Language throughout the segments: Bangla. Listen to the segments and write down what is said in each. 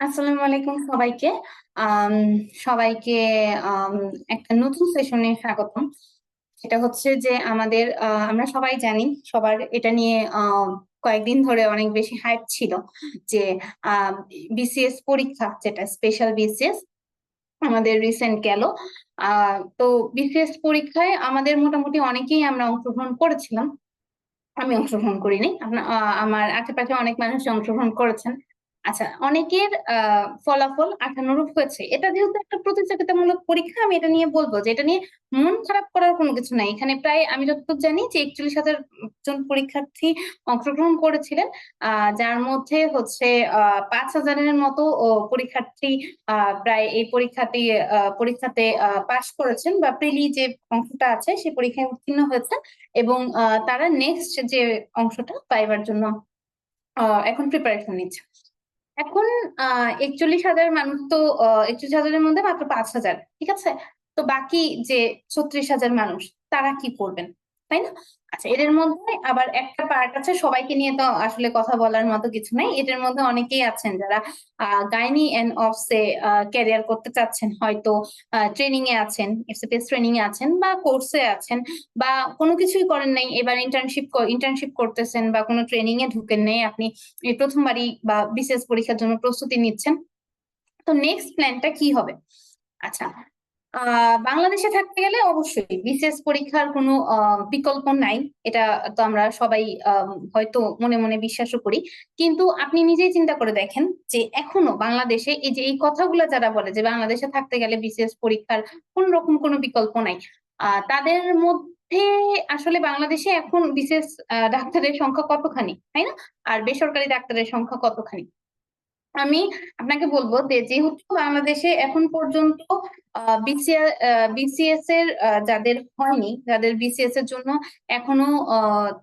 আসসালামু আলাইকুম সবাইকে। আম সবাইকে আম একটা নতুন সেশনে স্বাগতম। সেটা হচ্ছে যে আমরা সবাই জানি, সবার এটা নিয়ে কয়েকদিন ধরে অনেক বেশি হাইপ ছিল যে আ বিসিএস পরীক্ষা, যেটা স্পেশাল বিসিএস আমাদের রিসেন্ট গেল। আ তো বিসিএস পরীক্ষায় আমাদের মোটামুটি অনেকেই আমরা অংশগ্রহণ করেছিলাম। আমি অংশগ্রহণ করিনি। আমার আশেপাশে অনেক মানুষই অংশগ্রহণ করেছেন। আচ্ছা, অনেকের ফলাফল আশানুরূপ হয়েছে। এটা যেহেতু একটা প্রতিযোগিতামূলক পরীক্ষা, আমি এটা নিয়ে বলব যে এটা নিয়ে মন খারাপ করার কোনো কিছু নাই। এখানে প্রায় আমি যতটুকু জানি যে ৪১,০০০ জন পরীক্ষার্থী অংশগ্রহণ করেছিলেন। যার মধ্যে হচ্ছে ৫,০০০ এর মতো পরীক্ষার্থী আ প্রায় এই পরীক্ষাতে পাস করেছেন বা প্রিলি যে অংশটা আছে সেই পরীক্ষায় উত্তীর্ণ হয়েছেন। এবং তারা নেক্সট যে অংশটা পাইবার জন্য আ এখন প্রিপারেশন নিচ্ছে। এখন ৪১,০০০ মানুষ তো ৪১,০০০ এর মধ্যে মাত্র ৫,০০০, ঠিক আছে? তো বাকি যে ৩৬,০০০ মানুষ তারা কি করবেন? তাই না? আচ্ছা, এদের মধ্যে আবার একটা পার্ট আছে, সবাইকে নিয়ে তো আসলে কথা বলার মতো কিছু নাই। এদের মধ্যে অনেকেই আছেন যারা গাইনি অ্যান্ড অফস এ ক্যারিয়ার করতে চাচ্ছেন। হয়তো ট্রেনিং এ আছেন, এফসিপিএস ট্রেনিং এ আছেন বা কোর্সে আছেন বা কোনো কিছুই করেন নাই। এবার ইন্টার্নশিপ করতেছেন বা কোনো ট্রেনিং এ ঢুকেন নাই। আপনি এই ১ম বারই বা বিসিএস পরীক্ষার জন্য প্রস্তুতি নিচ্ছেন। তো নেক্সট প্ল্যানটা কি হবে? আচ্ছা, আ বাংলাদেশে থাকতে গেলে অবশ্যই বিসিএস পরীক্ষার কোনো বিকল্প নাই। এটা তো আমরা সবাই হয়তো মনে, মনে বিশ্বাসও করি। কিন্তু আপনি নিজেই চিন্তা করে দেখেন যে এখনো বাংলাদেশে এই যে এই কথাগুলা যারা বলে যে বাংলাদেশে থাকতে গেলে বিসিএস পরীক্ষার কোন রকম কোনো বিকল্প নাই। তাদের মধ্যে আসলে বাংলাদেশে এখন বিসিএস ডাক্তারের সংখ্যা কতখানি, তাই না? আর বেসরকারি ডাক্তারের সংখ্যা কতখানি? আমি আপনাকে বলব যে যেহেতু বাংলাদেশে এখন পর্যন্ত বিসিএস এর যাদের হয়নি, যাদের বিসিএস এর জন্য এখনো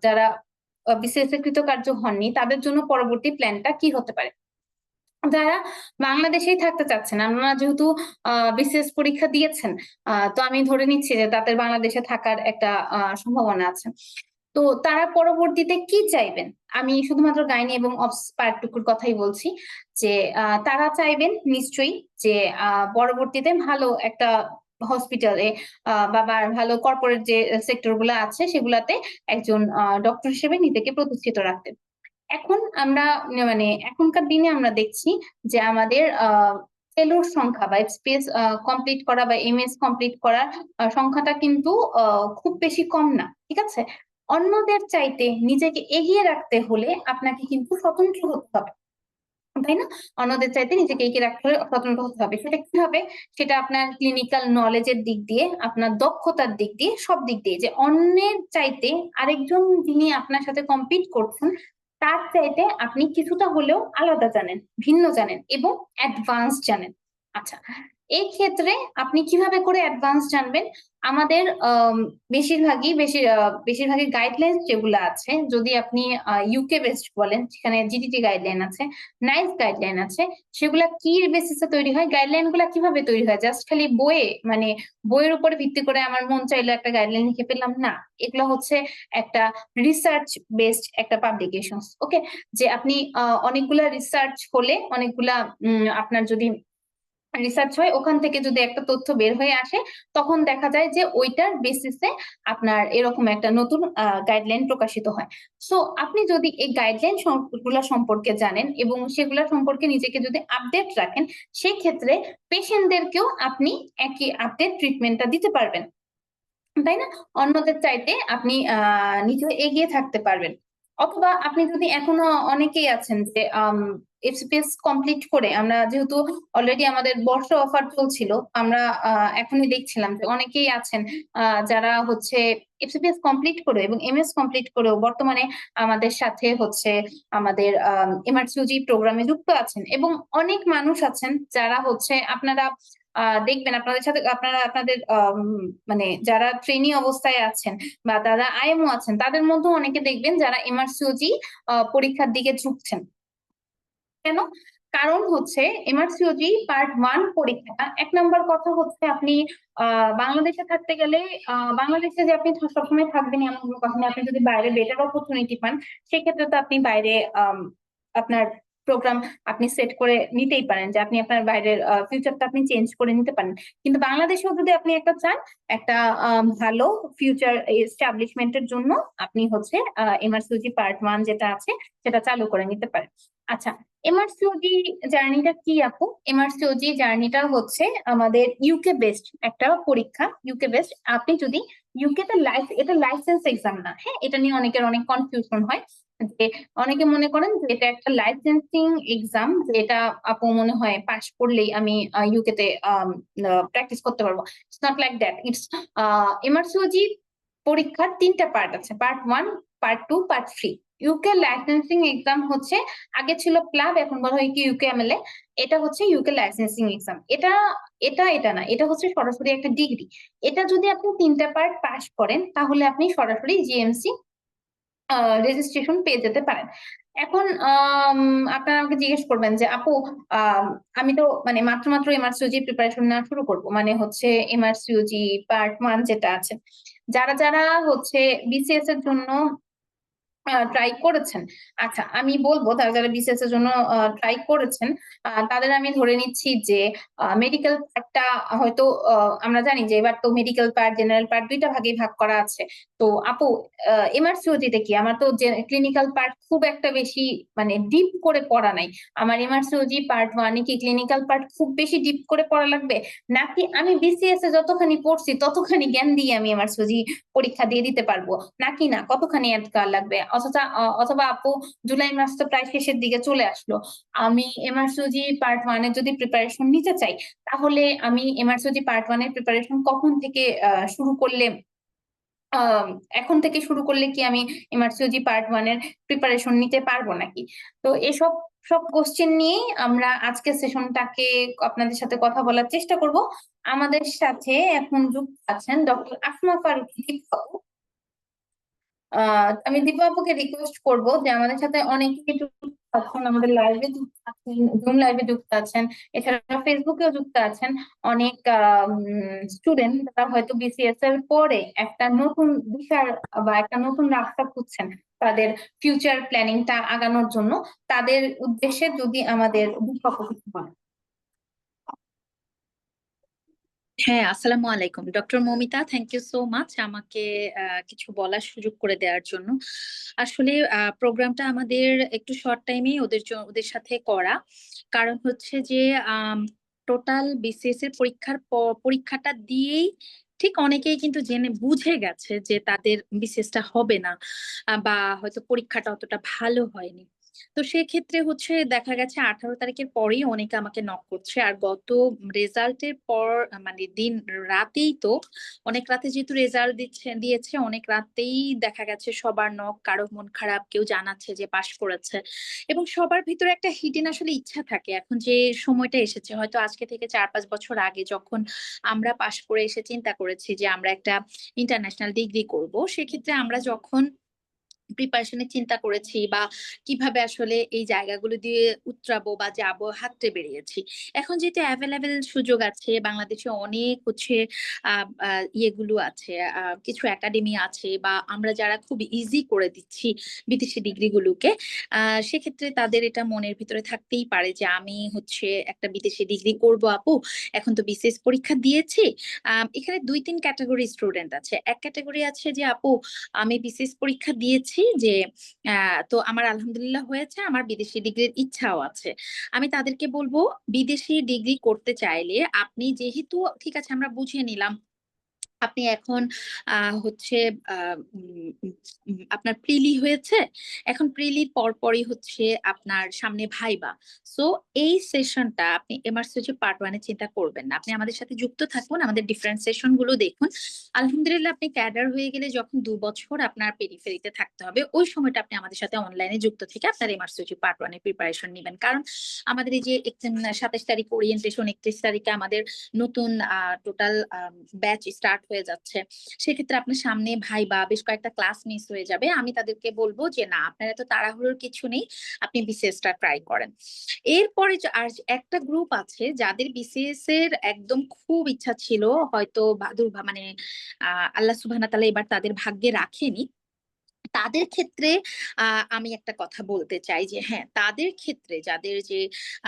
যারা বিসিএস এর কৃতকার্য হননি, তাদের জন্য পরবর্তী প্ল্যানটা কি হতে পারে? যারা বাংলাদেশেই থাকতে চাচ্ছেন, আপনারা যেহেতু বিসিএস পরীক্ষা দিয়েছেন, তো আমি ধরে নিচ্ছি যে তাদের বাংলাদেশে থাকার একটা সম্ভাবনা আছে। তো তারা পরবর্তীতে কি চাইবেন? আমি শুধুমাত্র গাইনি এবং অবস পার্টটুকুর কথাই বলছি যে তারা চাইবেন নিশ্চয়ই যে পরবর্তীতে ভালো একটা হসপিটালে বা ভালো কর্পোরেট যে সেক্টর গুলা আছে সেগুলাতে একজন ডক্টর হিসেবে নিজেকে প্রতিষ্ঠিত রাখতে। এখন আমরা মানে এখনকার দিনে আমরা দেখছি যে আমাদের ফেলোর সংখ্যা বা এফপিএস কমপ্লিট করা বা এমএস কমপ্লিট করার সংখ্যাটা কিন্তু খুব বেশি কম না। ঠিক আছে? অন্যদের চাইতে নিজেকে এগিয়ে রাখতে হলে আপনাকে কিন্তু স্বতন্ত্র হতে হবে। তাই না? অন্যদের চাইতে নিজেকে এগিয়ে রাখতে হলে স্বতন্ত্র হতে হবে। সেটা কিভাবে? সেটা আপনার ক্লিনিক্যাল নলেজ এর দিক দিয়ে, আপনার দক্ষতার দিক দিয়ে, সব দিক দিয়ে। যে অন্যের চাইতে আরেকজন যিনি আপনার সাথে কম্পিট করছেন, তার চাইতে আপনি কিছুটা হলেও আলাদা জানেন, ভিন্ন জানেন এবং অ্যাডভান্স জানেন। আচ্ছা, এই ক্ষেত্রে আপনি কিভাবে করে অ্যাডভান্স জানবেন? আমাদের বেশিরভাগই গাইডলাইনস যেগুলো আছে, যদি আপনি ইউকে বেসড বলেন, সেখানে জিডিটি গাইডলাইন আছে, নাইস গাইডলাইন আছে। সেগুলা কি বেসিসে তৈরি হয়? গাইডলাইন গুলা কিভাবে তৈরি হয়? জাস্ট খালি বইয়ে, মানে বইয়ের উপরে ভিত্তি করে আমার মন চাইলো একটা গাইডলাইন লিখে ফেললাম না। এগুলো হচ্ছে একটা রিসার্চ বেসড একটা পাবলিকেশনস। ওকে? যে আপনি অনেকগুলা রিসার্চ হলে, অনেকগুলা আপনার যদি রিসার্চ হয়, ওখান থেকে যদি একটা তথ্য বের হয়ে আসে, তখন দেখা যায় যে ওইটার বেসিসে আপনার এরকম একটা নতুন গাইডলাইন প্রকাশিত হয়। সো আপনি যদি এই গাইডলাইন গুলা সম্পর্কে জানেন এবং সেগুলা সম্পর্কে নিজেকে যদি আপডেট রাখেন, সেক্ষেত্রে পেশেন্টদেরকেও আপনি একই আপডেট ট্রিটমেন্টটা দিতে পারবেন। তাই না? অন্যদের চাইতে আপনি নিজে এগিয়ে থাকতে পারবেন। অথবা আপনি যদি এখনো, অনেকেই আছেন যে এফসিপিএস কমপ্লিট করে, আমরা যেহেতু অলরেডি আমাদের বর্ষ অফার চলছিল, আমরা এখনই দেখছিলাম যে অনেকেই আছেন যারা হচ্ছে এফসিপিএস কমপ্লিট করে এবং এমএস কমপ্লিট করেও বর্তমানে আমাদের সাথে হচ্ছে আমাদের এমআরসিওজি প্রোগ্রামে যুক্ত আছেন এবং অনেক মানুষ আছেন যারা হচ্ছে আপনারা দেখবেন আপনাদের সাথে, আপনারা আপনাদের মানে যারা ট্রেনি অবস্থায় আছেন বা যারা আইএমও আছেন, তাদের মধ্যেও অনেকে দেখবেন যারা এমআরসিওজি পরীক্ষার দিকে ঝুঁকছেন। কেন? কারণ হচ্ছে এমআরসিওজি পার্ট 1 পরীক্ষাটা, ১ নাম্বার কথা হচ্ছে আপনি বাংলাদেশে থাকতে গেলে, বাংলাদেশে যে আপনি সবসময় থাকবেন এমন কোনো কথা নেই। আপনি যদি বাইরে বেটার অপরচুনিটি পান, সেক্ষেত্রে তো আপনি বাইরে আপনার প্রোগ্রাম আপনি সেট করে নিতেই পারেন, যে আপনি আপনার বাইরের ফিউচারটা আপনি চেঞ্জ করে নিতে পারেন। কিন্তু বাংলাদেশেও যদি আপনি একটা চান একটা ভালো ফিউচার এস্টাবলিশমেন্টের জন্য, আপনি হচ্ছে এমআরসিওজি পার্ট 1 যেটা আছে সেটা চালু করে নিতে পারেন। আচ্ছা, এমআরসিওজি জার্নিটা কি আপু? এমআরসিওজি জার্নিটা হচ্ছে আমাদের ইউকে বেসড একটা পরীক্ষা। ইউকে বেসড, আপনি যদি ইউকে তে এটা লাইসেন্স এক্সাম না, হ্যাঁ, এটা নিয়ে অনেকের অনেক কনফিউশন হয়, যে অনেকে মনে করেন যে এটা একটা লাইসেন্সিং এক্সাম, যে এটা আপু মনে হয় পাশ করলেই আমি ইউকে তে প্র্যাকটিস করতে পারবো। It's not like that. It's MRCOG পরীক্ষার 3টা পার্ট আছে, part 1, part 2, part 3। UK licensing exam হচ্ছে, আগে ছিল প্লাব, এখন বলা হয় কি ইউকে এমএলএ। এটা হচ্ছে ইউকে লাইসেন্সিং এক্সাম। এটা এটা এটা না, এটা হচ্ছে সরাসরি একটা ডিগ্রি। এটা যদি আপনি 3টা পার্ট পাস করেন, তাহলে আপনি সরাসরি জিএমসি রেজিস্ট্রেশন পেয়ে যেতে পারেন। এখন আপনারা আমাকে জিজ্ঞেস করবেন যে আপু, আমি তো মানে মাত্র মাত্র এমআরসিওজি প্রিপারেশন নেওয়া শুরু করবো, মানে হচ্ছে এমআরসিওজি পার্ট 1 যেটা আছে, যারা যারা হচ্ছে বিসিএস এর জন্য ট্রাই করেছেন। আচ্ছা, আমি বলবো তারা যারা বিসিএস এর জন্য ট্রাই করেছেন, তাদের আমি ধরে নিচ্ছি যে মেডিকেল পার্টটা হয়তো, আমরা জানি যে এবার তো মেডিকেল পার্ট জেনারেল পার্ট 2টা ভাগে ভাগ করা আছে। তো আপু, এমআরসিওজিতে কি আমার তো ক্লিনিক্যাল পার্ট খুব একটা বেশি মানে ডিপ করে পড়া নাই, আমার এমআরসিওজি পার্ট 1 কি ক্লিনিক্যাল পার্ট খুব বেশি ডিপ করে পড়া লাগবে, নাকি আমি বিসিএস এ যতখানি পড়ছি ততখানি জ্ঞান দিয়ে আমি এমআরসিওজি পরীক্ষা দিয়ে দিতে পারবো, নাকি না কতখানি অ্যাড করা লাগবে? অথবা আপু, জুলাই মাস তো প্রায় শেষের দিকে চলে আসলো, আমি এমআরসিওজি পার্ট 1 এর যদি প্রিপারেশন নিতে চাই, তাহলে আমি এমআরসিওজি পার্ট 1 এর প্রিপারেশন কখন থেকে শুরু করলে, আহ এখন থেকে শুরু করলে কি আমি এমআরসিওজি পার্ট 1 এর প্রিপারেশন নিতে পারবো নাকি? তো এসব সব কোশ্চেন নিয়েই আমরা আজকের সেশনটাকে আপনাদের সাথে কথা বলার চেষ্টা করব। আমাদের সাথে এখন যুক্ত আছেন ডক্টর আসমা ফারুকী দীপা আপু। আমি দীপা আপুকে রিকোয়েস্ট করব যে আমাদের সাথে অনেকেই যুক্ত আছেন, আমাদের লাইভে যুক্ত আছেন, জুম লাইভে যুক্ত আছেন, এছাড়া ফেসবুকেও যুক্ত আছেন অনেক স্টুডেন্ট, যারা হয়তো বিসিএস এর পরে একটা নতুন দিশার বা একটা নতুন রাস্তা খুঁজছেন তাদের ফিউচার প্ল্যানিংটা আগানোর জন্য। তাদের উদ্দেশ্যে যদি আমাদের দীপা আপু কিছু বলেন। হ্যাঁ, আসসালামু আলাইকুম doctor Momita, thank you so much আমাকে কিছু বলার সুযোগ করে দেওয়ার জন্য। আসলে প্রোগ্রামটা আমাদের একটু শর্ট টাইমে ওদের সাথে করা, কারণ হচ্ছে যে টোটাল বিসিএস এর পরীক্ষাটা দিয়েই ঠিক অনেকেই কিন্তু জেনে বুঝে গেছে যে তাদের বিসিএসটা হবে না, বা হয়তো পরীক্ষাটা অতটা ভালো হয়নি। তো সেক্ষেত্রে হচ্ছে দেখা গেছে 18 তারিখের পরেই অনেকে আমাকে নক করছে, আর গত রেজাল্টের পর মানে দিন রাতেই তো, অনেক রাতে যেহেতু রেজাল্ট দিয়েছে অনেক রাতেই দেখা গেছে সবার নক, কারো মন খারাপ, কেউ জানাচ্ছে যে পাশ করেছে। এবং সবার ভিতরে একটা হিডেন আসলে ইচ্ছা থাকে, এখন যে সময়টা এসেছে হয়তো আজকে থেকে 4-5 বছর আগে যখন আমরা পাশ করে এসে চিন্তা করেছি যে আমরা একটা ইন্টারন্যাশনাল ডিগ্রি করব, সেক্ষেত্রে আমরা যখন প্রিপারেশনের চিন্তা করেছি বা কিভাবে আসলে এই জায়গাগুলো দিয়ে উতরাবো বা যাবো, হাঁটতে বেরিয়েছি। এখন যেহেতু অ্যাভেলেবেল সুযোগ আছে বাংলাদেশে, অনেক হচ্ছে ইয়েগুলো আছে, কিছু একাডেমি আছে, বা আমরা যারা খুব ইজি করে দিচ্ছি বিদেশি ডিগ্রিগুলোকে, সেক্ষেত্রে তাদের এটা মনের ভিতরে থাকতেই পারে যে আমি হচ্ছে একটা বিদেশি ডিগ্রি করব আপু, এখন তো বিসিএস পরীক্ষা দিয়েছি। এখানে 2-3 ক্যাটাগরি স্টুডেন্ট আছে। এক ক্যাটাগরি আছে যে আপু, আমি বিসিএস পরীক্ষা দিয়েছি, যে তো আমার আলহামদুলিল্লাহ হয়েছে, আমার বিদেশি ডিগ্রির ইচ্ছাও আছে। আমি তাদেরকে বলবো, বিদেশি ডিগ্রি করতে চাইলে আপনি যেহেতু ঠিক আছে আমরা বুঝিয়ে নিলাম আপনি এখন হচ্ছে আপনার প্রিলি হয়েছে, এখন প্রিলির পরপরই হচ্ছে আপনার সামনে ভাইবা। সো এই সেশনটা আপনি এমআরসিওজি পার্ট 1 এ চিন্তা করবেন না, আপনি আমাদের সাথে যুক্ত থাকুন, আমাদের ডিফারেন্ট সেশন গুলো দেখুন। আলহামদুলিল্লাহ আপনি ক্যাডার হয়ে গেলে যখন 2 বছর আপনার পেরিফেরিতে থাকতে হবে, ওই সময়টা আপনি আমাদের সাথে অনলাইনে যুক্ত থেকে আপনার এমআরসিওজি পার্ট 1 এর প্রিপারেশন নেবেন। কারণ আমাদের এই যে 27 তারিখ ওরিয়েন্টেশন, 31 তারিখে আমাদের নতুন টোটাল ব্যাচ স্টার্ট হয়ে যাচ্ছে, সেক্ষেত্রে আপনার সামনে ভাইবা, বেশ কয়েকটা ক্লাস মিস হয়ে যাবে। আমি তাদেরকে বলবো যে না, আপনার এত তাড়াহুড়োর কিছু নেই, আপনি বিসিএসটা ট্রাই করেন। এরপরে আর একটা গ্রুপ আছে যাদের বিসিএস এর একদম খুব ইচ্ছা ছিল, হয়তো মানে আল্লাহ সুবহানাহু ওয়া তাআলা এবার তাদের ভাগ্যে রাখেনি, তাদের ক্ষেত্রে আমি একটা কথা বলতে চাই যে হ্যাঁ, তাদের ক্ষেত্রে যাদের যে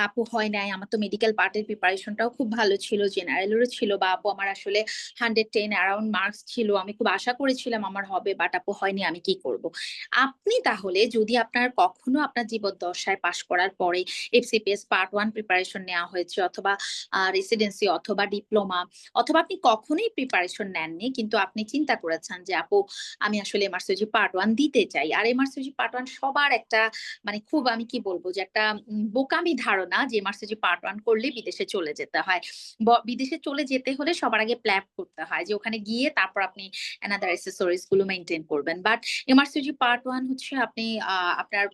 আপু হয় নাই, আমার তো মেডিকেল পার্টের প্রিপারেশনটাও খুব ভালো ছিল, জেনারেলেরও ছিল, বা আপু আমার আসলে 110 অ্যারাউন্ড মার্কস ছিল, আমি খুব আশা করেছিলাম আমার হবে, বাট আপু হয়নি, আমি কি করব? আপনি তাহলে যদি আপনার কখনো আপনার জীবদ্দশায় পাশ করার পরে এফসিপিএস পার্ট 1 প্রিপারেশন নেওয়া হয়েছে, অথবা রেসিডেন্সি অথবা ডিপ্লোমা, অথবা আপনি কখনোই প্রিপারেশন নেননি কিন্তু আপনি চিন্তা করেছেন যে আপু আমি আসলে এমআরসিজি পার্ট 1 দিতে চাই। আর এমআরসিজি পার্ট 1 সবার একটা মানে খুব আমি কি বলবো যে একটা বোকামি ধারণা যে এমআরসিজি পার্ট 1 করলে বিদেশে চলে যেতে হয়। বিদেশে চলে যেতে হলে সবার আগে প্ল্যান করতে হয় যে ওখানে গিয়ে তারপর আপনি অ্যানাদার অ্যাক্সেসরিজ গুলো মেইনটেইন করবেন। বাট এমআরসিজি পার্ট 1 হচ্ছে আপনি আপনার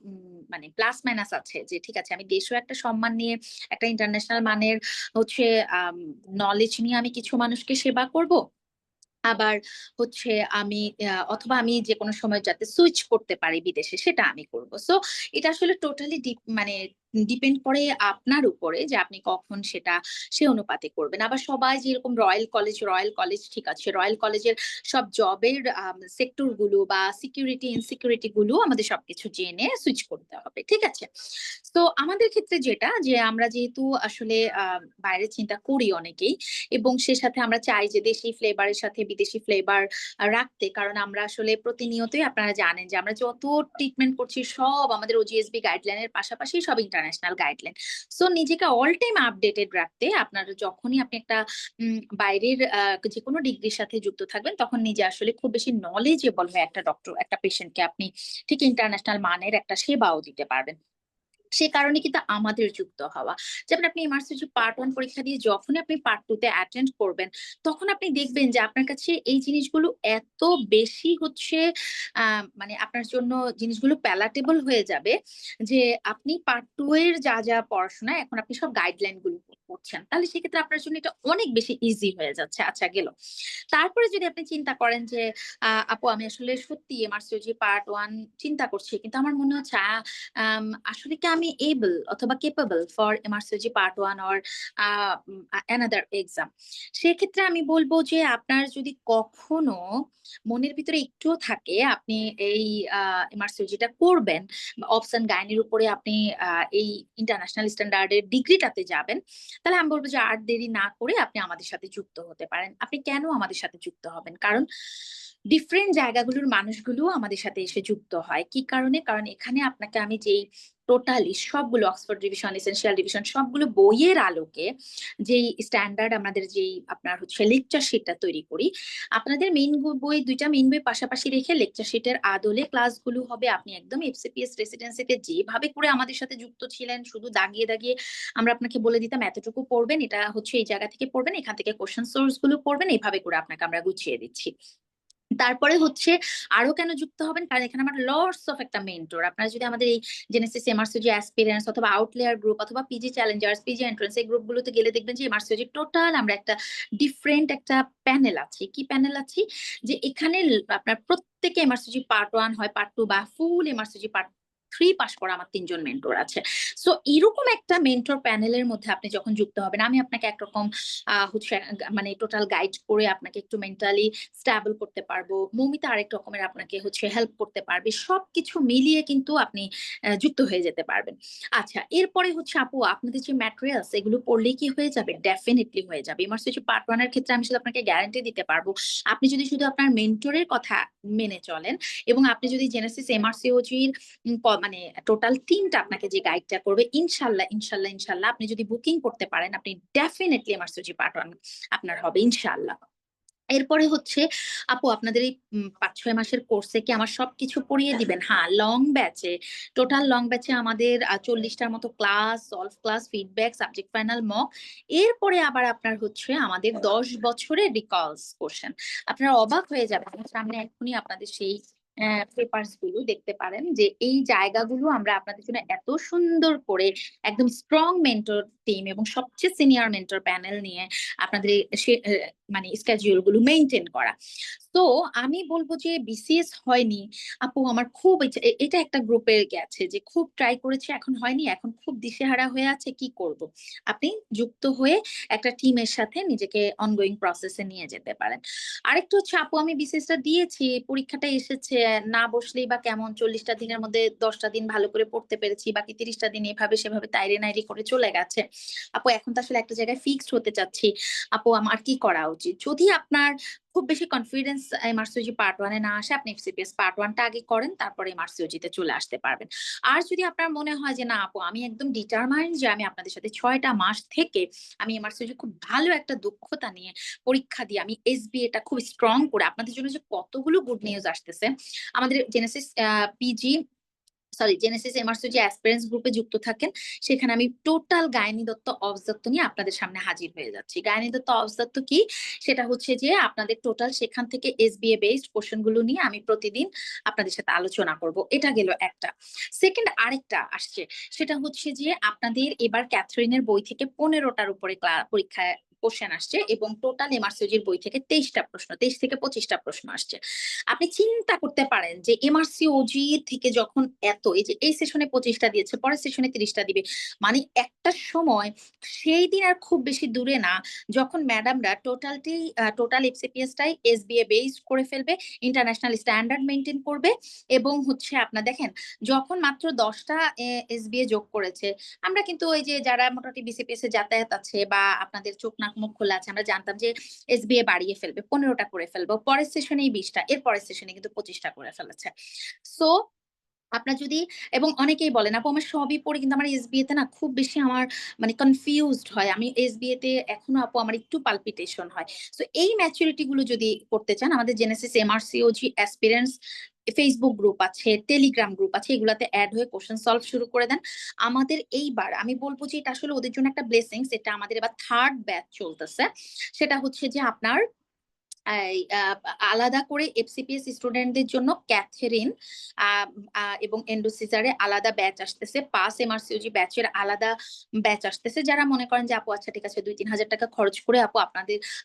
মানে প্লাস মাইনাস আছে যে ঠিক আছে আমি দেশেও একটা সম্মান নিয়ে একটা ইন্টারন্যাশনাল মানের হচ্ছে আম নলেজ নিয়ে আমি কিছু মানুষকে সেবা করব। আবার হচ্ছে আমি অথবা আমি যেকোনো সময় যাতে সুইচ করতে পারি বিদেশে সেটা আমি করব। সো এটা আসলে টোটালি মানে ডিপেন্ড করে আপনার উপরে যে আপনি কখন সেটা সে অনুপাতে করবেন। আবার সবাই যেরকম রয়্যাল কলেজ ঠিক আছে। রয়্যাল কলেজের সব জবের সেক্টর গুলো বা সিকিউরিটি ইনসিকিউরিটি গুলো আমাদের সবকিছু জেনে সুইচ করতে হবে। ঠিক আছে? তো আমাদের ক্ষেত্রে যেটা যে আমরা যেহেতু আসলে বাইরে চিন্তা করি অনেকেই, এবং সে সাথে আমরা চাই যে দেশি ফ্লেভারের সাথে বিদেশি ফ্লেভার রাখতে। কারণ আমরা আসলে প্রতিনিয়তই আপনারা জানেন যে আমরা যত ট্রিটমেন্ট করছি সব আমাদের ওজিএসবি গাইডলাইন এর পাশাপাশি সব ইন্টারন্যাশনাল গাইডলাইন। সো নিজেকে অল টাইম আপডেটেড রাখতে আপনার যখনই আপনি একটা বাইরের যেকোনো ডিগ্রির সাথে যুক্ত থাকবেন তখন নিজে আসলে খুব বেশি নলেজেবল হয়ে একটা ডক্টর একটা পেশেন্টকে আপনি ঠিক ইন্টারন্যাশনাল মানের একটা সেবাও দিতে পারবেন। সে কারণে কিন্তু আমাদের যুক্ত হওয়া। যেমন আপনি এমআরসিজি পার্ট 1 পরীক্ষা দিয়ে যখনই আপনি পার্ট 2 তে অ্যাটেন্ড করবেন, তখন আপনি দেখবেন যে আপনার কাছে এই জিনিসগুলো এত বেশি হচ্ছে আ মানে আপনার জন্য জিনিসগুলো প্যালাটেবল হয়ে যাবে যে আপনি পার্ট 2 এর যা পড়াশোনা এখন আপনি সব গাইডলাইন গুলো পড়ছেন। তাহলে সেক্ষেত্রে আপনার জন্য এটা অনেক বেশি ইজি হয়ে যাচ্ছে। আচ্ছা গেল। তারপরে যদি আপনি চিন্তা করেন যে আপু আমি আসলে সত্যি এমআরসিজি পার্ট 1 চিন্তা করছি। কিন্তু আমার মনে হচ্ছে আসলে কি আমি এবল অথবা capable for MRCG part 1 or another exam. সেক্ষেত্রে আমি বলব যে আপনার যদি কখনো মনের ভিতরে একটুও থাকে আপনি এই এমআরসিজিটা করবেন, অবস এন্ড গাইনির উপরে আপনি এই ইন্টারন্যাশনাল স্ট্যান্ডার্ড এর ডিগ্রিটাতে যাবেন, তাহলে আমি বলব যে আর দেরি না করে আপনি আমাদের সাথে যুক্ত হতে পারেন। আপনি কেন আমাদের সাথে যুক্ত হবেন? কারণ ডিফারেন্ট জায়গাগুলোর মানুষগুলো আমাদের সাথে এসে যুক্ত হয়। কি কারণে? কারণ এখানে আপনাকে আমি যেই টোটালি সবগুলো অক্সফোর্ড ডিভিশন, এসেনশিয়াল ডিভিশন সবগুলো বইয়ের আলোকে যেই স্ট্যান্ডার্ড আমাদের যেই আপনার হচ্ছে লেকচার শিটটা তৈরি করি, আপনাদের মেইন বই ২ টা মেইন বই পাশাপাশি রেখে লেকচার শিটের আদলে ক্লাসগুলো হবে। আপনি একদম এফসিপিএস রেসিডেন্সিতে যেভাবে করে আমাদের সাথে যুক্ত ছিলেন, শুধু দাগিয়ে আমরা আপনাকে বলে দিতাম এতটুকু পড়বেন, এটা হচ্ছে এই জায়গা থেকে পড়বেন, এখান থেকে কোয়েশ্চেন সোর্স গুলো পড়বেন, এভাবে করে আপনাকে আমরা গুছিয়ে দিচ্ছি। তারপরে হচ্ছে আরো কেন যুক্ত হবেন? কারণ এখানে আমার লটস অফ একটা মেন্টর। আপনারা যদি আমাদের এই জেনেসিস এমআরসিজি অ্যাসপিরেন্টস অথবা আউটলেয়ার গ্রুপ অথবা পিজি চ্যালেঞ্জার্স, পিজি এন্ট্রান্স এই গ্রুপগুলোতে গেলে দেখবেন যে এমআরসিজি টোটাল আমরা একটা ডিফারেন্ট একটা প্যানেল আছি। কি প্যানেল আছি? যে এখানে আপনার প্রত্যেকে এমআরসিজি পার্ট 1 হয়, পার্ট 2 বা ফুল এমআরসিজি পার্ট 3 পাস করা আমার ৩ জন মেন্টর আছে। সো এরকম একটা মেন্টর প্যানেলের মধ্যে আপনি যখন যুক্ত হবেন, আমি আপনাকে একরকম হচ্ছে মানে টোটাল গাইড করে আপনাকে একটু মেন্টালি স্টেবল করতে পারবো। মৌমিতা আরেক রকমের আপনাকে হচ্ছে হেল্প করতে পারবে। সবকিছু মিলিয়ে কিন্তু আপনি যুক্ত হয়ে যেতে পারবেন। আচ্ছা, এরপরে হচ্ছে আপু আপনাদের যে ম্যাটেরিয়ালস এগুলো পড়লেই কি হয়ে যাবে? ডেফিনিটলি হয়ে যাবে। ইমার্সিটি পার্ট 1 এর ক্ষেত্রে আমি শুধু আপনাকে গ্যারান্টি দিতে পারবো। আপনি যদি শুধু আপনার মেন্টরের কথা মেনে চলেন এবং আপনি যদি জেনেসিস এমআরসিওজির মানে টোটাল টিমটা আপনাকে যে গাইডটা করবে ইনশাআল্লাহ আপনি যদি বুকিং করতে পারেন আপনি ডেফিনিটলি এমআরসিওজি পার্ট 1 আপনার হবে ইনশাআল্লাহ। এরপরে হচ্ছে আপু আপনাদের এই ৫-৬ মাসের কোর্সে কি আমার সবকিছু পড়িয়ে দিবেন? হ্যাঁ, টোটাল লং ব্যাচে আমাদের ৪০ টার মতো class, solve class, feedback, subject final, mock. এরপরে আবার আপনার হচ্ছে আমাদের ১০ বছরের রিকলস কোশ্চেন। আপনারা অবাক হয়ে যাবেন। আমার সামনে এখনই আপনাদের সেই পেপারস গুলো দেখতে পারেন যে এই জায়গাগুলো আমরা আপনাদের জন্য এত সুন্দর করে একদম স্ট্রং মেন্টর টিম এবং সবচেয়ে সিনিয়র মেন্টর প্যানেল নিয়ে আপনাদের মানে স্কেডিউল গুলো মেনটেন করা। তো আমি বলবো যে বিসিএস হয়নি আপু, আমার খুব এটা একটা গ্রুপে গেছে যে খুব ট্রাই করেছে, এখন হয়নি, এখন খুব দিশেহারা হয়ে আছে, কি করব। আপনি যুক্ত হয়ে একটা টিমের সাথে নিজেকে অনগোয়িং প্রসেসে নিয়ে যেতে পারেন। আরেকটা হচ্ছে আপু, আমি বিসিএসটা দিয়েছি, পরীক্ষাটা এসেছে, না বসলেই বা কেমন, 40টা দিনের মধ্যে 10টা দিন ভালো করে পড়তে পেরেছি, বাকি 30টা দিন এভাবে সেভাবে তাইরে নাইরে করে চলে গেছে। আপু এখন তো আসলে একটা জায়গায় ফিক্সড হতে চাচ্ছি, আপু আমার কি করা উচিত? যদি আপনার খুব বেশি কনফিডেন্স এমআরসিওজি পার্ট ওয়ানে না আসে, আপনি এফসিপিএস পার্ট ওয়ানটা আগে করেন, তারপরে এমআরসিওজি তে চলে আসতে পারবেন। আর যদি আপনার মনে হয় যে না আপু, আমি একদম ডিটারমাইন্ড যে আমি আপনাদের সাথে 6টা মাস থেকে আমি এমআরসিওজি খুব ভালো একটা দক্ষতা নিয়ে পরীক্ষা দিয়ে আমি এসবিএটা খুব স্ট্রং করে আপনাদের জন্য যে কতগুলো গুড নিউজ আসতেছে। আমাদের Genesis PG Genesis MRCOG aspirants গ্রুপে যুক্ত থাকেন, সেখানে আমি টোটাল গাইনি দত্ত অবদত্ত নিয়ে আপনাদের সামনে হাজির হয়ে যাচ্ছি। গাইনি দত্ত অবদত্ত কি? সেটা হচ্ছে যে আপনাদের টোটাল সেখান থেকে এসবিএ বেসড কোশ্চেন গুলো নিয়ে আমি প্রতিদিন আপনাদের সাথে আলোচনা করব। এটা গেল একটা। সেকেন্ড আরেকটা আসছে, সেটা হচ্ছে যে আপনাদের এবার ক্যাথরিনের বই থেকে 15টার উপরে পরীক্ষায় কোশ্চেন আসছে, এবং টোটাল এমআরসিওজির বই থেকে 23টা প্রশ্ন, 23 থেকে 25টা প্রশ্ন আসছে। আপনি চিন্তা করতে পারেন যে এমআরসিওজি থেকে যখন এত, এই যে এই সেশনে 25টা দিয়েছে, পরের সেশনে 30টা দিবে, মানে একটা সময়, সেই দিন আর খুব বেশি দূরে না যখন ম্যাডামরা টোটাল এফসিপিএসটাই এসবিএ বেসড করে ফেলবে, ইন্টারন্যাশনাল স্ট্যান্ডার্ড মেনটেন করবে। এবং হচ্ছে আপনার দেখেন, যখন মাত্র 10টা এসবিএ যোগ করেছে, আমরা কিন্তু ওই যে যারা মোটামুটি বিসিপিএস এ যাতায়াত আছে বা আপনাদের চোখ নাক মুখ খোলা আছে, আমরা জানতাম যে এসবিএ বাড়িয়ে ফেলবে, 15টা করে ফেলবো, পরের সেশনেই 20টা, এর পরের সেশনে কিন্তু 25টা করে ফেলেছে। সো আপনার যদি, এবং অনেকেই বলেন আপু আমার সবই পড়ে কিন্তু আমার এসবিএ তে না খুব বেশি আমার মানে কনফিউজড হয়, আমি এসবিএ তে এখনো আপু আমার একটু পালপিটেশন হয়। সো এই ম্যাচুরিটি গুলো যদি করতে চান, আমাদের Genesis MRCOG aspirants Facebook group আছে, টেলিগ্রাম গ্রুপ আছে, এগুলাতে অ্যাড হয়ে কোশ্চেন সলভ শুরু করে দেন। আমাদের এইবার আমি বলবো যে এটা আসলে ওদের জন্য একটা ব্লেসিংস, এটা আমাদের এবার থার্ড ব্যাচ চলতেছে। সেটা হচ্ছে যে আপনার আলাদা করে এফসিপিএস স্টুডেন্টদের জন্য ক্যাথেরিন এবং এন্ডোসিজারে আলাদা ব্যাচ আসতেছে, পাস এমআরসিওজি ব্যাচের আলাদা ব্যাচ আসতেছে। যারা মনে করেন যে আপু আচ্ছা ঠিক আছে 2-3 হাজার টাকা খরচ করে আপু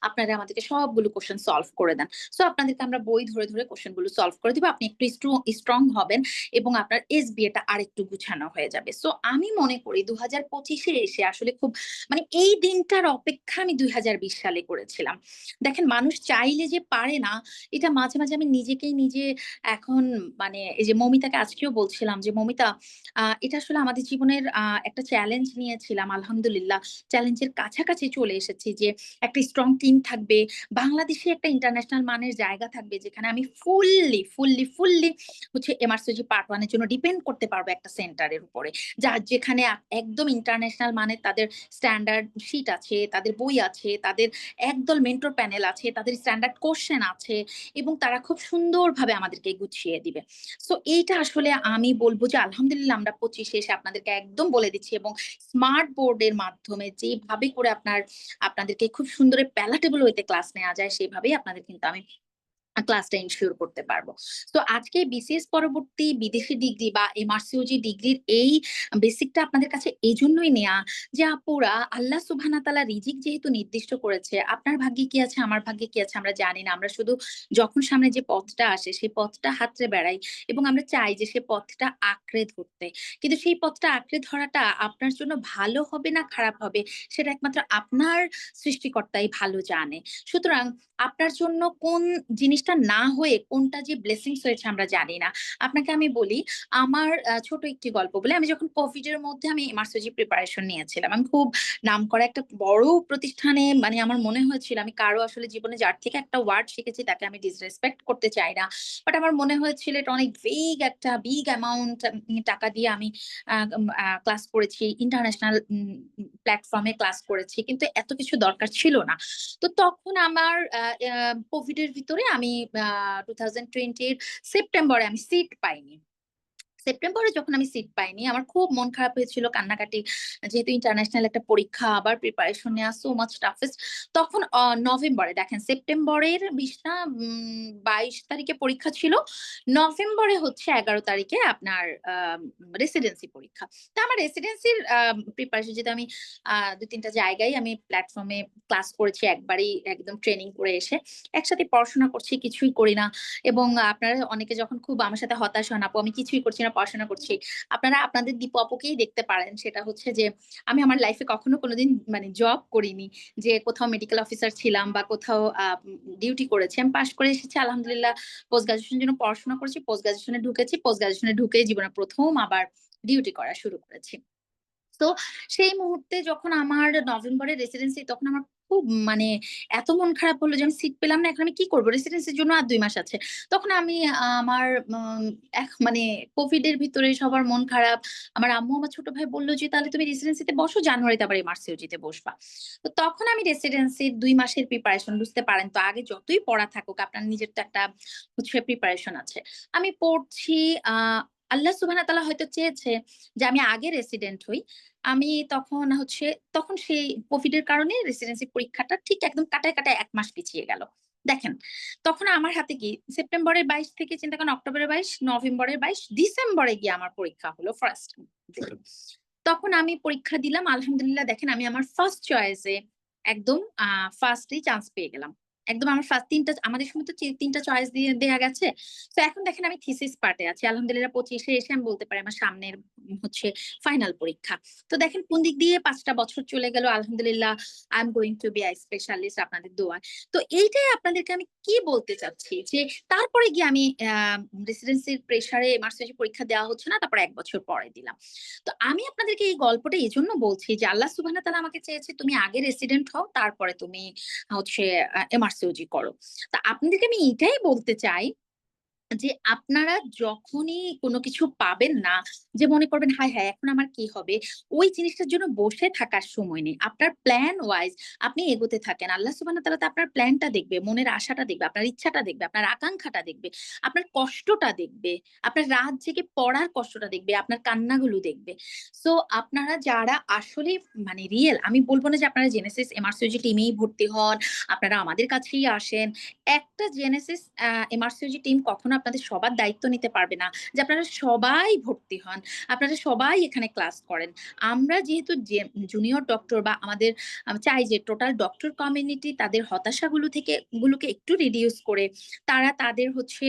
আপনারা আমাদেরকে সবগুলো কোশ্চেন সলভ করে দেন, সো আপনাদেরকে আমরা বই ধরে ধরে কোশ্চেন গুলো সলভ করে দিব, আপনি একটু স্ট্রং হবেন এবং আপনার এসবিএটা আরেকটু গুছানো হয়ে যাবে। সো আমি মনে করি 2025-এ এসে আসলে খুব মানে এই দিনটার অপেক্ষা আমি 2020 সালে করেছিলাম। দেখেন মানুষ চাইলে যে পারে না, এটা মাঝে মাঝে আমি নিজে এখন মানে এই যে মমিতাকে আজকেও বলছিলাম যে মমিতা, এটা আসলে আমাদের জীবনের একটা চ্যালেঞ্জ নিয়েছিলাম, আলহামদুলিল্লাহ চ্যালেঞ্জের কাছাকাছি চলে এসেছি, যে একটা স্ট্রং টিম থাকবে, বাংলাদেশে একটা ইন্টারন্যাশনাল মানের জায়গা থাকবে, যেখানে আমি ফুললি হচ্ছে এমআরসিজি পার্ট ওয়ানের জন্য ডিপেন্ড করতে পারবো একটা সেন্টারের উপরে, যেখানে একদম ইন্টারন্যাশনাল মানে তাদের স্ট্যান্ডার্ড শিট আছে, তাদের বই আছে, তাদের একদল মেন্টর প্যানেল আছে, তাদের স্ট্যান্ডার্ড কোশ্চেন আছে, এবং তারা খুব সুন্দরভাবে আমাদেরকে গুছিয়ে দিবে। সো এইটা আসলে আমি বলবো যে আলহামদুলিল্লাহ আমরা 25-এ এসে আপনাদেরকে একদম বলে দিচ্ছি, এবং স্মার্ট বোর্ডের মাধ্যমে যেভাবে করে আপনাদেরকে খুব সুন্দর প্যালাটেবল ওয়েতে ক্লাস নেওয়া যায়, সেভাবেই আপনাদের কিন্তু আমি ক্লাসটা এনশিওর করতে পারবো। তো আজকে বিসিএস পরবর্তী বিদেশি ডিগ্রি বা এমআরসিওজি ডিগ্রির এই বেসিকটা আপনাদের কাছে এই জন্যই নেওয়া, যে আপুরা আল্লাহ সুবহানাহু ওয়া তাআলা রিজিক যেহেতু নির্দিষ্ট করেছে, আপনার ভাগ্যে কি আছে আমার ভাগ্যে কি আছে আমরা জানি না, আমরা শুধু যখন সামনে যে পথটা আসে সেই পথটা হাতড়ে বেড়াই, এবং আমরা চাই যে সে পথটা আঁকড়ে ধরতে, কিন্তু সেই পথটা আঁকড়ে ধরাটা আপনার জন্য ভালো হবে না খারাপ হবে, সেটা একমাত্র আপনার সৃষ্টিকর্তাই ভালো জানে। সুতরাং আপনার জন্য কোন জিনিসটা না হয়ে কোনটা যে ব্লেসিংস হয়েছে আমরা জানি না। আপনাকে আমি বলি, আমার ছোট একটি গল্প বলি। আমি যখন কোভিড এর মধ্যে আমি এমআরসিজি প্রিপারেশন নিয়েছিলাম, আমি খুব নামকরা একটা বড় প্রতিষ্ঠানে, মানে আমার মনে হয়েছিল আমি কারো আসলে জীবনে যার থেকে একটা ওয়ার্ড শিখেছি তাকে আমি ডিসরেসপেক্ট করতে চাই না, বাট আমার মনে হয়েছিল এটা অনেক একটা বিগ অ্যামাউন্ট টাকা দিয়ে আমি ক্লাস করেছি, ইন্টারন্যাশনাল প্ল্যাটফর্মে ক্লাস করেছি, কিন্তু এত কিছু দরকার ছিল না। তো তখন আমার কোভিড এর ভিতরে আমি 2020-র সেপ্টেম্বরে আমি সিট পাইনি। সেপ্টেম্বরে যখন আমি সিট পাইনি আমার খুব মন খারাপ হয়েছিল, কান্নাকাটি, যেহেতু ইন্টারন্যাশনাল একটা পরীক্ষা, আবার প্রিপারেশন নেওয়া, সো মাচ টাফেস্ট। তখন নভেম্বরে, দেখেন সেপ্টেম্বরের 22 তারিখে পরীক্ষা ছিল, নভেম্বরে হচ্ছে 11 তারিখে আপনার রেসিডেন্সি পরীক্ষা। তা আমার রেসিডেন্সির প্রিপারেশন, যেটা আমি 2-3টা জায়গায় আমি প্ল্যাটফর্মে ক্লাস করেছি, একবারই একদম ট্রেনিং করে এসে একসাথে পড়াশোনা করছি, কিছুই করি না। এবং আপনারা অনেকে যখন খুব আমার সাথে হতাশ হন, আপু আমি কিছুই করছি না, পড়াশোনা করছি, আপনারা আপনাদের দীপু আপুকেই দেখতে পারেন। সেটা হচ্ছে যে আমি আমার লাইফে কখনো কোনোদিন মানে জব করিনি, যে কোথাও মেডিকেল অফিসার ছিলাম বা কোথাও ডিউটি করেছি। আমি পাশ করে এসেছি আলহামদুলিল্লাহ, পোস্ট গ্রাজুয়েশনের জন্য পড়াশোনা করেছি, পোস্ট গ্রাজুয়েশনে ঢুকেছি, পোস্ট গ্রাজুয়েশনে ঢুকে জীবনে প্রথম আবার ডিউটি করা শুরু করেছি। তো সেই মুহূর্তে যখন আমার নভেম্বরের রেসিডেন্সি, তখন আমার খুব মানে এত মন খারাপ হলো যে আমি সিট পেলাম না, এখন আমি কি করবো, রেসিডেন্সির জন্য আর 2 মাস আছে। তখন আমি আমার মানে কোভিড এর ভিতরে সবার মন খারাপ, আমার আম্মু আমার ছোট ভাই বললো যে তাহলে তুমি রেসিডেন্সিতে বসো, জানুয়ারিতে আবার এমআরসিওজিতে বসবা। তো তখন আমি রেসিডেন্সির 2 মাসের প্রিপারেশন, বুঝতে পারেন তো, আগে যতই পড়া থাকুক আপনার নিজের তো একটা হচ্ছে প্রিপারেশন আছে, আমি পড়ছি। আহ আল্লাহ সুবহানাহু ওয়া তাআলা হয়তো চেয়েছে যে আমি আগে রেসিডেন্ট হই। আমি তখন হচ্ছে, তখন সেই কোভিড এর কারণে রেসিডেন্সি পরীক্ষাটা ঠিক একদম কাটায় কাটায় 1 মাস পিছিয়ে গেল। দেখেন, তখন আমার হাতে কি সেপ্টেম্বরের 22 থেকে চিন্তা করেন, অক্টোবরের 22, নভেম্বরের 22, ডিসেম্বরে গিয়ে আমার পরীক্ষা হলো ফার্স্ট। তখন আমি পরীক্ষা দিলাম, আলহামদুলিল্লাহ দেখেন আমি আমার ফার্স্ট চয়েসে একদম ফার্স্টেই চান্স পেয়ে গেলাম। একদম আমার ফার্স্ট 3টা, আমাদের সময় তো 3টা চয়েস দিয়ে দেয়া গেছে। তো এখন দেখেন আমি থিসিস পার্টে আছি, আলহামদুলিল্লাহ 25-এ এসে আমি বলতে পারি আমার সামনের হচ্ছে ফাইনাল পরীক্ষা। তো দেখেন কোন দিক দিয়ে 5টা বছর চলে গেল, আলহামদুলিল্লাহ I am going to be eye specialist আপনাদের দোয়ায়। তো এইটাই আপনাদেরকে আমি কি বলতে চাচ্ছি, যে তারপরে গিয়ে আমি রেসিডেন্সির প্রেসারে এমআরসিজি পরীক্ষা দেওয়া হচ্ছে না, তারপর 1 বছর পরে দিলাম। তো আমি আপনাদেরকে এই গল্পটা এই জন্য বলছি যে আল্লাহ সুবহানাহু ওয়া তাআলা আমাকে চেয়েছে তুমি আগে রেসিডেন্ট হও, তারপরে তুমি হচ্ছে এমআরসিওজি করো। তা আপনাদেরকে আমি এটাই বলতে চাই যে আপনারা যখনই কোনো কিছু পাবেন না, যে মনে করবেন হায় হায় এখন আমার কি হবে, ওই জিনিসটার জন্য বসে থাকার সময় নেই। আপনার প্ল্যান ওয়াইজ আপনি এগোতে থাকেন, আল্লাহ সুবহানাহু ওয়া তাআলা তো আপনার প্ল্যানটা দেখবে, মনের আশাটা দেখবে, আপনার ইচ্ছাটা দেখবে, আপনার আকাঙ্ক্ষাটা দেখবে, আপনার কষ্টটা দেখবে, আপনার রাত জেগে পড়ার কষ্টটা দেখবে, আপনার কান্নাগুলো দেখবে। সো আপনারা যারা আসলে মানে রিয়েল, আমি বলবো না যে আপনারা জেনেসিস এমআরসিওজি টিমেই ভর্তি হন, আপনারা আমাদের কাছেই আসেন। একটা জেনেসিস এমআরসিওজি টিম কখনো আপনাদের সবার দায়িত্ব নিতে পারবে না যে আপনারা সবাই ভর্তি হন, আপনারা সবাই এখানে ক্লাস করেন। আমরা যেহেতু জুনিয়র ডক্টর বা আমাদের চাই যে টোটাল ডক্টর কমিউনিটি তাদের হতাশাগুলো থেকে গুলোকে একটু রিডিউস করে তারা তাদের হচ্ছে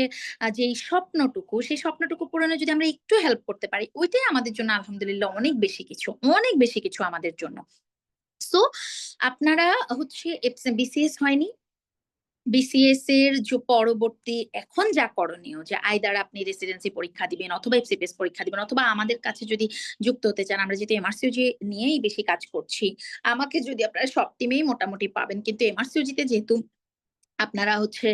যে স্বপ্নটুকু, সেই স্বপ্নটুকু পূরণে যদি আমরা একটু হেল্প করতে পারি, ওইটাই আমাদের জন্য আলহামদুলিল্লাহ অনেক বেশি কিছু, অনেক বেশি কিছু আমাদের জন্য। সো আপনারা হচ্ছে বিসিএস হয়নি, বিসিএস এর যে পরবর্তী এখন যা করণীয়, যে আইদার আপনি রেসিডেন্সি পরীক্ষা দিবেন অথবা এফসিপিএস পরীক্ষা দিবেন, অথবা আমাদের কাছে যদি যুক্ত হতে চান, আমরা যেহেতু এমআরসিওজি নিয়েই বেশি কাজ করছি, আমাকে যদি আপনারা সব টিমেই মোটামুটি পাবেন, কিন্তু এমআরসিওজিতে যেহেতু আপনারা হচ্ছে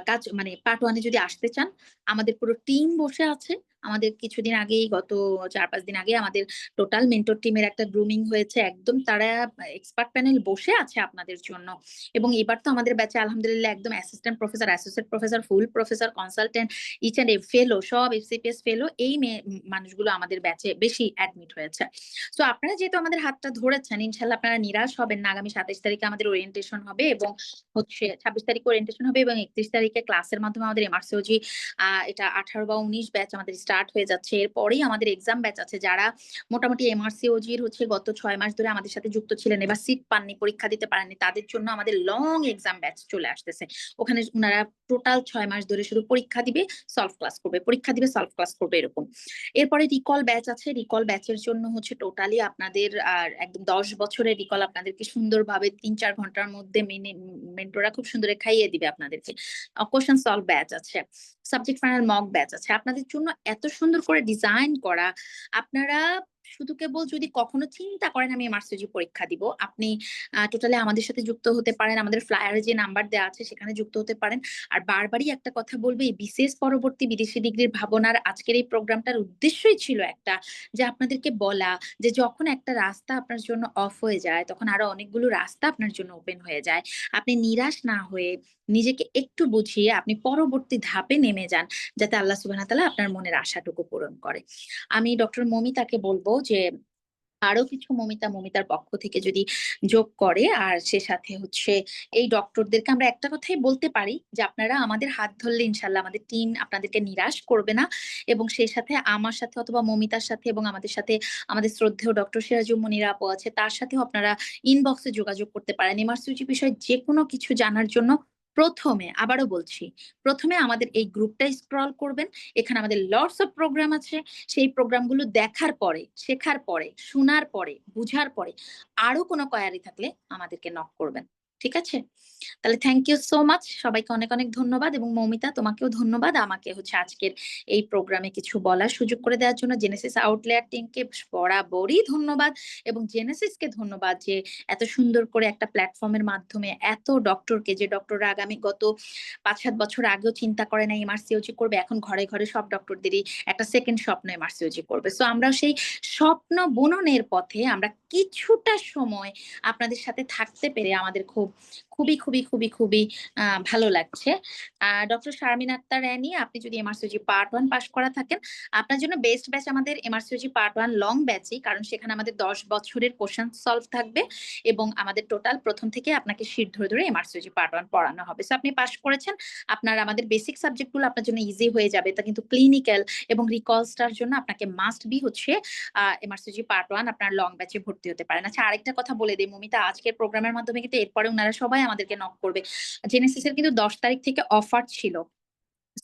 কাজ মানে পার্ট 1 এ যদি আসতে চান, আমাদের পুরো টিম বসে আছে। আমাদের কিছুদিন আগেই, গত 4-5 দিন আগে আমাদের টোটাল মেন্টর টিমের একটা গ্রুমিং হয়েছে। একদম তারা এক্সপার্ট প্যানেল বসে আছে আপনাদের জন্য। এবং এবার তো আমাদের ব্যাচে আলহামদুলিল্লাহ একদম assistant professor, associate professor, full professor, consultant, each and fellow, সব এফসিপিএস ফেলো, এই মানুষগুলো আমাদের ব্যাচে বেশি অ্যাডমিট হয়েছে। সো আপনারা যেহেতু আমাদের হাতটা ধরেছেন, ইনশাল্লাহ আপনারা নিরাশ হবেন না। আগামী 27 তারিখে আমাদের ওরিয়েন্টেশন হবে এবং হচ্ছে 26 তারিখে ওরিয়েন্টেশন হবে এবং 31 তারিখে ক্লাসের মাধ্যমে আমাদের এমআরসিওজি এটা 18 বা 19 ব্যাচ আমাদের স্টার্ট হয়ে যাচ্ছে। এরপরেই আমাদের এক্সাম ব্যাচ আছে। যারা মোটামুটি এমআরসিওজির হচ্ছে গত 6 মাস ধরে আমাদের সাথে যুক্ত ছিলেন, এবার সিট পাননি, পরীক্ষা দিতে পারেননি, তাদের জন্য আমাদের লং এক্সাম ব্যাচ চলে আসতেছে। ওখানে উনারা টোটাল 6 মাস ধরে শুধু পরীক্ষা দিবে, সলভ ক্লাস করবে, পরীক্ষা দিবে, সলভ ক্লাস করবে, এরকম। এরপরে রিকল ব্যাচ আছে। রিকল ব্যাচের জন্য হচ্ছে টোটালি আপনাদের আর একদম 10 বছরের রিকল আপনাদেরকে সুন্দরভাবে 3-4 ঘন্টার মধ্যে মেন্টররা খুব সুন্দর খাইয়ে দিবে আপনাদেরকে। কোশ্চেন সলভ ব্যাচ আছে, সাবজেক্ট ফাইনাল মক ব্যাচ আছে। আপনাদের জন্য এত সুন্দর করে ডিজাইন করা, আপনারা শুধু কেবল যদি কখনো চিন্তা করেন আমি এমআরসিজি পরীক্ষা দিব, আপনি টোটালি আমাদের সাথে যুক্ত হতে পারেন। আমাদের ফ্লায়ারে যে নাম্বার দেওয়া আছে সেখানে যুক্ত হতে পারেন। আর বারবারই একটা কথা বলবো, এই বিসিএস পরবর্তী বিদেশি ডিগ্রির ভাবনার আজকের এই প্রোগ্রামটার উদ্দেশ্যই ছিল একটা, যে আপনাদেরকে বলা যে যখন একটা রাস্তা আপনার জন্য অফ হয়ে যায় তখন আরো অনেকগুলো রাস্তা আপনার জন্য ওপেন হয়ে যায়। আপনি নিরাশ না হয়ে নিজেকে একটু বুঝিয়ে আপনি পরবর্তী ধাপে নেমে যান, যাতে আল্লাহ সুবহানাহু ওয়া তাআলা আপনার মনের আশাটুকু পূরণ করে। আমি ডক্টর মমিতাকে বলবো যে আরো কিছু মমিতার পক্ষ থেকে যদি যোগ করে, আর সে সাথে হচ্ছে এই ডক্টরদেরকে আমরা একটা কথাই বলতে পারি যে আপনারা আমাদের হাত ধরলে ইনশাল্লাহ আমাদের টিম আপনাদেরকে নিরাশ করবে না। এবং সেই সাথে আমার সাথে অথবা মমিতার সাথে এবং আমাদের সাথে আমাদের শ্রদ্ধেয় ডক্টর সিরাজুল মুনির আপু আছে, তার সাথেও আপনারা ইনবক্সে যোগাযোগ করতে পারেন এমআরসিজি বিষয়ে যে কোনো কিছু জানার জন্য। প্রথমে আবারও বলছি, প্রথমে আমাদের এই গ্রুপটা স্ক্রল করবেন, এখানে আমাদের লটস অফ প্রোগ্রাম আছে। সেই প্রোগ্রামগুলো দেখার পরে, শেখার পরে, শোনার পরে, বুঝার পরে আরো কোনো কোয়ারি থাকলে আমাদেরকে নক করবেন। ঠিক আছে? তাহলে থ্যাংক ইউ সো মাচ, সবাইকে অনেক অনেক ধন্যবাদ। এবং মৌমিতা তোমাকেও ধন্যবাদ আমাকে হচ্ছে আজকের এই প্রোগ্রামে কিছু বলার সুযোগ করে দেওয়ার জন্য। জেনেসিস আউটলেয়ার টিমকে বরাবরই ধন্যবাদ, এবং জেনেসিসকে ধন্যবাদ যে এত সুন্দর করে একটা প্ল্যাটফর্মের মাধ্যমে এত ডক্টরকে, যে ডক্টররা আগামী গত 5-7 বছর আগেও চিন্তা করে না এমআরসিওজি করবে, এখন ঘরে ঘরে সব ডক্টরদেরই একটা সেকেন্ড স্বপ্ন এমআরসিওজি করবে। সো আমরা সেই স্বপ্ন বুননের পথে আমরা কিছুটা সময় আপনাদের সাথে থাকতে পেরে আমাদের খুবই খুবই খুবই খুবই ভালো লাগছে। ডক্টর শারমিন আক্তার রানী, আপনি যদি এমআরসিওজি পার্ট 1 পাস করা থাকেন, আপনার জন্য বেস্ট ব্যাচ আমাদের এমআরসিওজি পার্ট 1 লং ব্যাচই, কারণ সেখানে আমাদের 10 বছরের কোশ্চেন সলভ থাকবে এবং আমাদের টোটাল প্রথম থেকে আপনাকে শীট ধরে ধরে এমআরসিওজি পার্ট 1 পড়ানো হবে। সো আপনি পাস করেছেন, আপনার আমাদের বেসিক সাবজেক্টগুলো আপনার জন্য ইজি হয়ে যাবে। তা কিন্তু ক্লিনিক্যাল এবং রিকলসটার জন্য আপনাকে মাস্ট বি হচ্ছে এমআরসিজি পার্ট 1 আপনার লং ব্যাচে ভর্তি হতে পারেন। আচ্ছা, আরেকটা কথা বলে দিই মমিতা, আজকের প্রোগ্রামের মাধ্যমে কিন্তু এরপরে ওনারা সবাই আমাদেরকে নক করবে। জেনেসিসের কিন্তু 10 তারিখ থেকে অফার ছিল।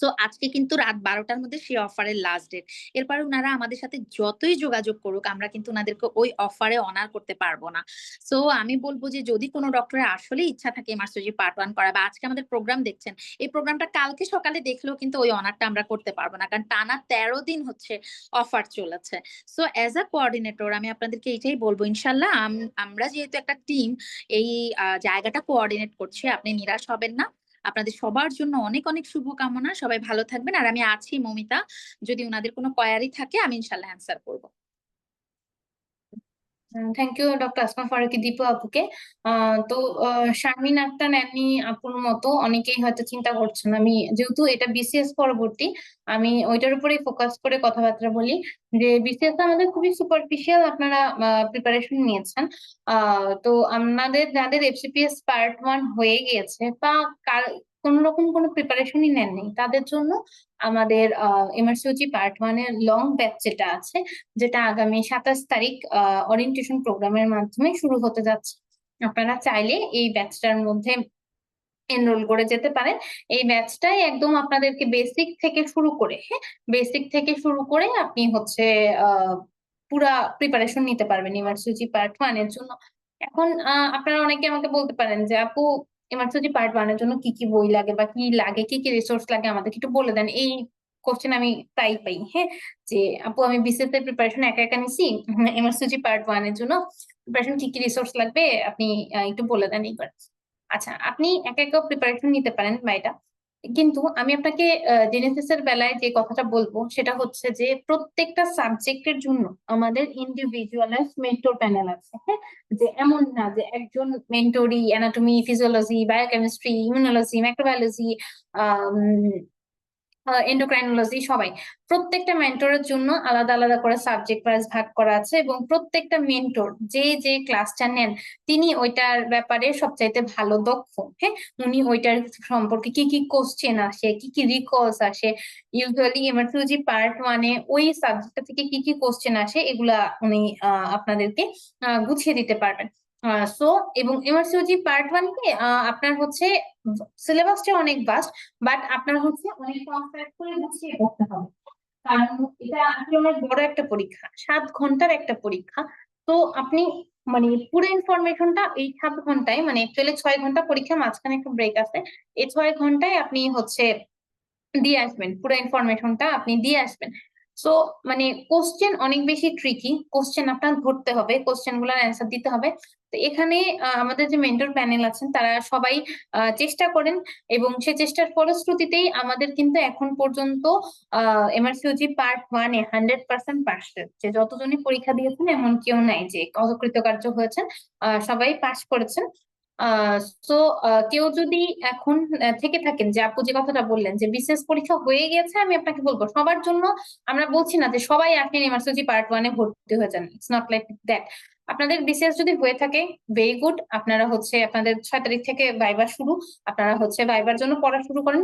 তো আজকে কিন্তু রাত 12টার মধ্যে সেই অফারের লাস্ট ডেট। এরপরে ওনারা আমাদের সাথে যতই যোগাযোগ করুক, আমরা কিন্তু ওনাদেরকে ওই অফারে অনার করতে পারবো না। সো আমি বলবো যে যদি কোনো ডক্টরের আসলে ইচ্ছা থাকে এমআরসিজি পার্ট 1 করা, বা আজকে আমাদের প্রোগ্রাম দেখছেন, এই প্রোগ্রামটা কালকে সকালে দেখলেও কিন্তু ওই অনারটা আমরা করতে পারবো না, কারণ টানা 13 দিন হচ্ছে অফার চলেছে। সো অ্যাজ আ কোঅর্ডিনেটর আমি আপনাদেরকে এটাই বলবো, ইনশাল্লাহ আমরা যেহেতু একটা টিম এই জায়গাটা কোঅর্ডিনেট করছি, আপনি নিরাশ হবেন না। আপনাদের সবার জন্য অনেক অনেক শুভকামনা। সবাই ভালো থাকবেন। আর আমি আছি মমিতা, যদি ওনাদের কোনো কোয়ারি থাকে আমি ইনশাল্লাহ অ্যান্সার করবো। Thank you doctor Asma Faruqui Dipu আপুকে। তো শারমিন আক্তার ন্যানি আপুর মতো অনেকেই হয়তো চিন্তা করছেন, আমি যেহেতু এটা বিসিএস পরবর্তী, আমি ওইটার উপরেই ফোকাস করে কথাবার্তা বলি। যে বিসিএস আমাদের খুবই সুপারফিশিয়াল, আপনারা প্রিপারেশন নিয়েছেন। তো আপনাদের যাদের এফসিপিএস পার্ট 1 হয়ে গিয়েছে বা কোন রকম কোনো প্রিপারেশনই নেননি, তাদের জন্য আমাদের এমআরসিওজি পার্ট 1 এর লং ব্যাচ যেটা আছে, যেটা আগামী 27 তারিখ ওরিয়েন্টেশন প্রোগ্রামের মাধ্যমে শুরু হতে যাচ্ছে। আপনারা চাইলে এই ব্যাচটার মধ্যে এনরোল করে যেতে পারেন। এই ব্যাচটাই একদম আপনাদেরকে বেসিক থেকে শুরু করে, হ্যাঁ, বেসিক থেকে শুরু করে আপনি হচ্ছে পুরা প্রিপারেশন নিতে পারবেন ইমার্সিওজি পার্ট 1 এর জন্য। এখন আপনারা অনেকে আমাকে বলতে পারেন যে আপু, ইমার্সিওজি পার্ট 1 এর জন্য কি কি বই লাগে বা কি লাগে, কি কি রিসোর্স লাগে আমাদেরকে একটু বলে দেন। এই কোশ্চেন আমি প্রায় পাই, হ্যাঁ, যে আপু আমি বিসিএস এর প্রিপারেশন একা একা নিছি, এমআরসিওজি পার্ট 1 এর জন্য প্রিপারেশন কি কি রিসোর্স লাগবে আপনি একটু বলে দেন এইবার। আচ্ছা, আপনি একা একা প্রিপারেশন নিতে পারেন বা এটা, কিন্তু আমি আপনাকে জেনেসিস এর বেলায় যে কথাটা বলবো সেটা হচ্ছে যে প্রত্যেকটা সাবজেক্টের জন্য আমাদের ইন্ডিভিজুয়ালাইজ মেন্টর প্যানেল আছে, হ্যাঁ। যে এমন না যে একজন মেন্টরই anatomy, physiology, biochemistry, immunology, microbiology, endocrinology, সবাই, প্রত্যেকটা মেন্টরের জন্য আলাদা আলাদা করে সাবজেক্ট ওয়াইজ ভাগ করা আছে, এবং প্রত্যেকটা মেন্টর যে যে ক্লাসটা নেন তিনি ওইটার ব্যাপারে সবচাইতে ভালো দক্ষ, হ্যাঁ। উনি ওইটার সম্পর্কে কি কি কোশ্চেন আসে, কি কি রিকলস আসে, ইউজুয়ালি এমআরসিওজি পার্ট 1 এ ওই সাবজেক্টটা থেকে কি কি কোশ্চেন আসে, এগুলা উনি আপনাদেরকে গুছিয়ে দিতে পারবেন। সো এবং এমআরসিওজি পার্ট 1 কে আপনার হচ্ছে সিলেবাসটা অনেক ভাস্ট, বাট আপনার হচ্ছে অনেক কনসেপ্ট করে গুছিয়ে করতে হবে, কারণ এটা আসলে অনেক বড় একটা পরীক্ষা, 7 ঘন্টার একটা পরীক্ষা। তো আপনি মানে পুরো ইনফরমেশনটা এই 7 ঘন্টায়, মানে অ্যাকচুয়ালি 6 ঘন্টা পরীক্ষা, মাঝখানে একটু ব্রেক আছে, এই 6 ঘন্টায় আপনি হচ্ছে দিয়ে আসবেন, পুরো ইনফরমেশনটা আপনি দিয়ে আসবেন। সো মানে কোশ্চেন অনেক বেশি ট্রিকি, কোশ্চেন আপনার ধরতে হবে, কোশ্চেন গুলোর অ্যান্সার দিতে হবে। তো এখানে আমাদের যে মেন্টর প্যানেল আছেন তারা সবাই চেষ্টা করেন, এবং সে চেষ্টার ফলশ্রুতিতেই আমাদের কিন্তু এখন পর্যন্ত এমআরসিওজি পার্ট 1-এ 100% পাস, যে যতজনই পরীক্ষা দিয়েছেন এমন কেউ নাই যে অকৃতকার্য হয়েছেন, সবাই পাস করেছেন। তো কেউ যদি এখন থেকে থাকেন, যে আপু যে কথাটা বললেন যে বিসিএস পরীক্ষা হয়ে গেছে, আমি আপনাকে বলবো সবার জন্য আমরা বলছি না যে সবাই আপনি এমআরসিওজি পার্ট 1-এ ভর্তি হয়ে যান, ইটস নট লাইক দ্যাট। আপনাদের বিসিএস যদি হয়ে থাকে, ভেরি গুড, আপনারা হচ্ছে আপনাদের 6 তারিখ থেকে ভাইবা শুরু, আপনারা হচ্ছে ভাইবার জন্য পড়া শুরু করেন।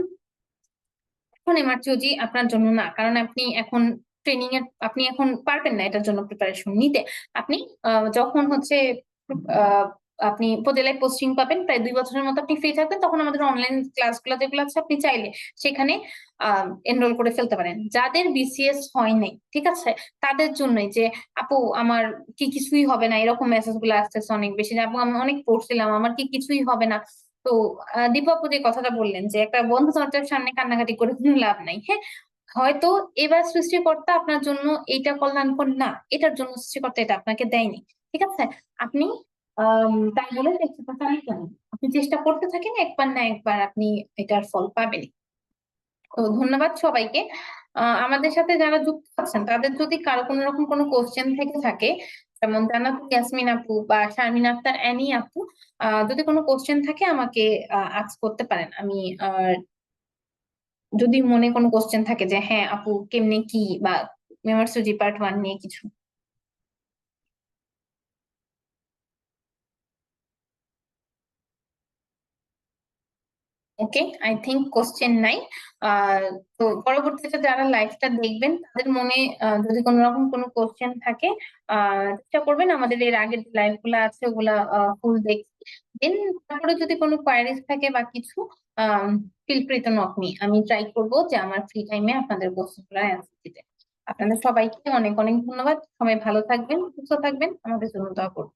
এখন এমআরসিওজি আপনার জন্য না, কারণ আপনি এখন ট্রেনিং এর, আপনি এখন পারবেন না এটার জন্য প্রিপারেশন নিতে। আপনি যখন হচ্ছে আহ, আপনি উপজেলায় পোস্টিং পাবেন, প্রায় 2 বছরের মতো আপনি ফ্রি থাকবেন, তখন আমাদের অনলাইন ক্লাসগুলো যেগুলো আছে আপনি চাইলে সেখানে এনরোল করে ফেলতে পারেন। যাদের বিসিএস হয় নাই, ঠিক আছে, তাদের জন্যই যে আপু আমার কি কিছুই হবে না, এরকম মেসেজ গুলো আসতেছে অনেক বেশি, যে আপু আমি অনেক পড়ছিলাম, আমার কি কিছুই হবে না। তো দীপা আপু যে কথাটা বললেন যে একটা বন্ধু দরজার সামনে কান্নাকাটি করে কোনো লাভ নাই, হ্যাঁ, হয়তো এবার সৃষ্টিকর্তা আপনার জন্য এইটা কল্যাণকর না, এটার জন্য সৃষ্টিকর্তা এটা আপনাকে দেয়নি, ঠিক আছে। আপনি তাই বলে চেষ্টা চালিয়ে যান, আপনি চেষ্টা করতে থাকেন, একবার না একবার আপনি এটার ফল পাবেন। তো ধন্যবাদ সবাইকে। আমাদের সাথে যারা যুক্ত আছেন তাদের যদি কারো কোনো রকম কোনো কোশ্চেন থেকে থাকে, যেমন জান্নাতুল ইয়াসমিন আপু বা শারমিন আক্তার অ্যানি আপু, যদি কোনো কোশ্চেন থাকে আমাকে আস্ক করতে পারেন। আমি যদি মনে কোনো কোশ্চেন থাকে যে হ্যাঁ আপু কেমনে কি, বা মেমার্সিওজি পার্ট 1 নিয়ে কিছু। ওকে, আই থিংক কোশ্চেন নাই। আহ তো পরবর্তীতে যারা লাইভটা দেখবেন তাদের মনে যদি কোনো রকম কোনো কোশ্চেন থাকে, চেষ্টা করবেন আমাদের এর আগের যে লাইভ গুলা আছে ওগুলা ফুল দেখতে। দেন তারপরে যদি কোনো কোয়ারিজ থাকে বা কিছু, feel free to knock me, আমি ট্রাই করবো যে আমার ফ্রি টাইমে আপনাদের কোশ্চেন গুলো অ্যান্সার দিতে। আপনাদের সবাইকে অনেক অনেক ধন্যবাদ, সবাই ভালো থাকবেন, সুস্থ থাকবেন, আমাদের জন্য দোয়া করবেন।